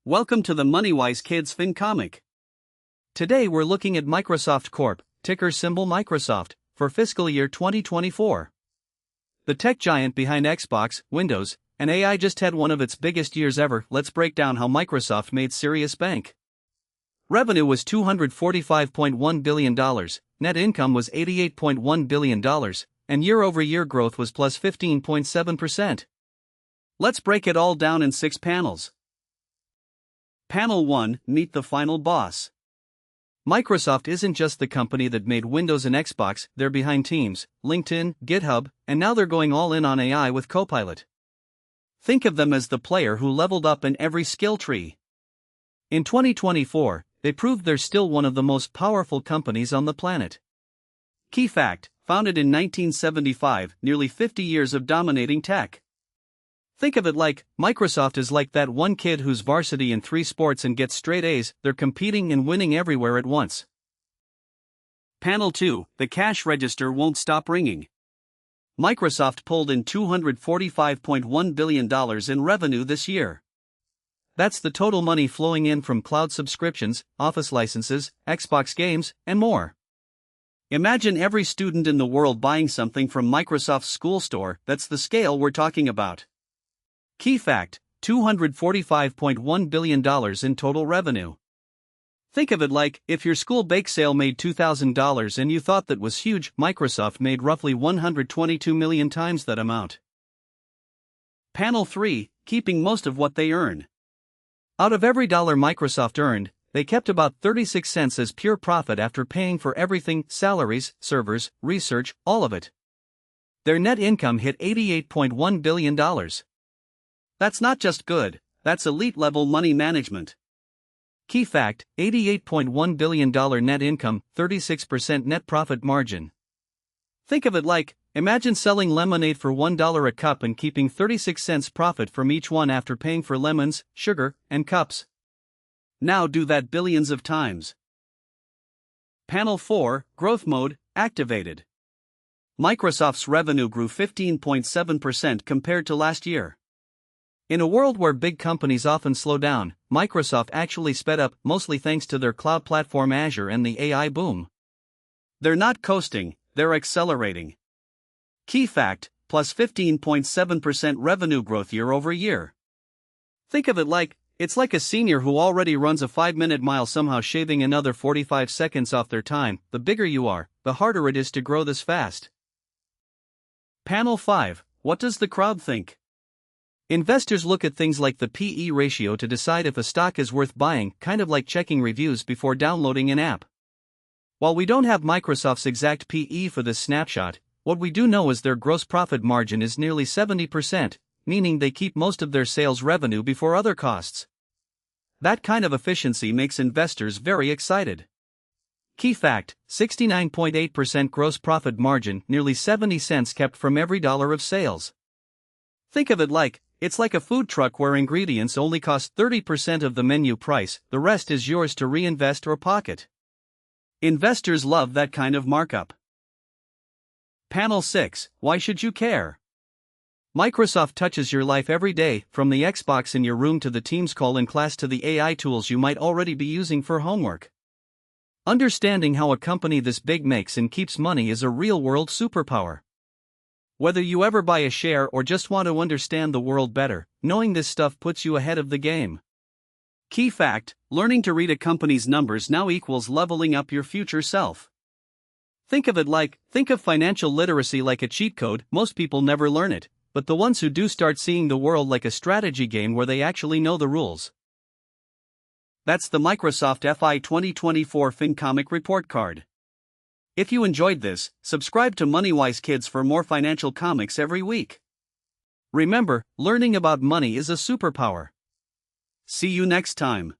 Welcome to the MoneyWise Kids FinComic. Today we're looking at Microsoft Corp, ticker symbol Microsoft, for fiscal year 2024. The tech giant behind Xbox, Windows, and AI just had one of its biggest years ever. Let's break down how Microsoft made serious bank. Revenue was $245.1 billion, net income was $88.1 billion, and year-over-year growth was plus 15.7%. Let's break it all down in 6 panels. Panel 1, Meet the Final Boss. Microsoft isn't just the company that made Windows and Xbox, they're behind Teams, LinkedIn, GitHub, and now they're going all in on AI with Copilot. Think of them as the player who leveled up in every skill tree. In 2024, they proved they're still one of the most powerful companies on the planet. Key fact, founded in 1975, nearly 50 years of dominating tech. Think of it like, Microsoft is like that one kid who's varsity in 3 sports and gets straight A's. They're competing and winning everywhere at once. Panel 2, the cash register won't stop ringing. Microsoft pulled in $245.1 billion in revenue this year. That's the total money flowing in from cloud subscriptions, Office licenses, Xbox games, and more. Imagine every student in the world buying something from Microsoft's school store. That's the scale we're talking about. Key fact, $245.1 billion in total revenue. Think of it like, if your school bake sale made $2,000 and you thought that was huge, Microsoft made roughly 122 million times that amount. Panel 3, keeping most of what they earn. Out of every dollar Microsoft earned, they kept about 36 cents as pure profit after paying for everything: salaries, servers, research, all of it. Their net income hit $88.1 billion. That's not just good, that's elite-level money management. Key fact, $88.1 billion net income, 36% net profit margin. Think of it like, imagine selling lemonade for $1 a cup and keeping 36 cents profit from each one after paying for lemons, sugar, and cups. Now do that billions of times. Panel 4, Growth Mode, activated. Microsoft's revenue grew 15.7% compared to last year. In a world where big companies often slow down, Microsoft actually sped up, mostly thanks to their cloud platform Azure and the AI boom. They're not coasting, they're accelerating. Key fact, plus 15.7% revenue growth year over year. Think of it like, it's like a senior who already runs a 5-minute mile somehow shaving another 45 seconds off their time. The bigger you are, the harder it is to grow this fast. Panel 5, what does the crowd think? Investors look at things like the PE ratio to decide if a stock is worth buying, kind of like checking reviews before downloading an app. While we don't have Microsoft's exact PE for this snapshot, what we do know is their gross profit margin is nearly 70%, meaning they keep most of their sales revenue before other costs. That kind of efficiency makes investors very excited. Key fact, 69.8% gross profit margin, nearly 70 cents kept from every dollar of sales. Think of it like, it's like a food truck where ingredients only cost 30% of the menu price, the rest is yours to reinvest or pocket. Investors love that kind of markup. Panel 6, why should you care? Microsoft touches your life every day, from the Xbox in your room to the Teams call in class to the AI tools you might already be using for homework. Understanding how a company this big makes and keeps money is a real-world superpower. Whether you ever buy a share or just want to understand the world better, knowing this stuff puts you ahead of the game. Key fact, learning to read a company's numbers now equals leveling up your future self. Think of financial literacy like a cheat code. Most people never learn it, but the ones who do start seeing the world like a strategy game where they actually know the rules. That's the Microsoft FY2024 FinComic report card. If you enjoyed this, subscribe to MoneyWise Kids for more financial comics every week. Remember, learning about money is a superpower. See you next time.